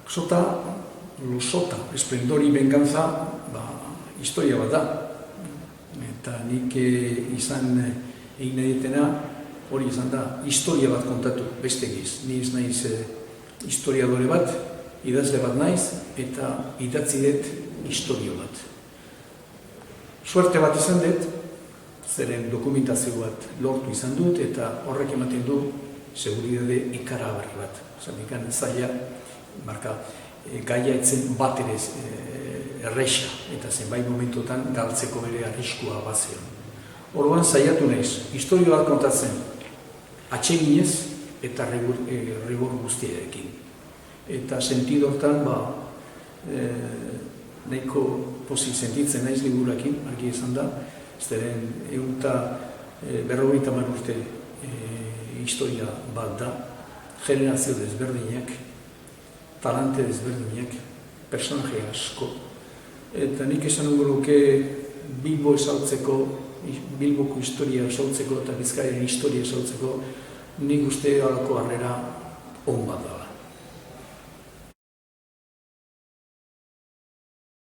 Sota, Lusota, esplendori venganza, historia bat da. Eta nik izan egin nahi dutena, hori izan da, historia bat kontatu, beste giz. Ni ez naiz historiadore bat, idazle bat naiz, eta idatzi dut historio bat. Suerte bat izan dut, zeren dokumentazio bat lortu izan dut, eta horrek ematen du seguridade ikaragarri bat. Zanekan zaila, gaia etzen bat ere erresa, eta zenbait momentotan galtzeko bere arriskua bazion. Orduan saiatu naiz, historio bat kontatzen, atseginez eta rigor guztiarekin. Eta sentido hortan, nahiko pozik sentitzen naiz liburakin, argi izan da, zeren 150 urte historia bat da, generazio desberdinak, talante desberdinak, personaje asko. Eta nik esan nuke Bilbo esautzeko, Bilboko historia esautzeko eta Bizkaiaren historia esautzeko, nik uste halako harrera on bat dela.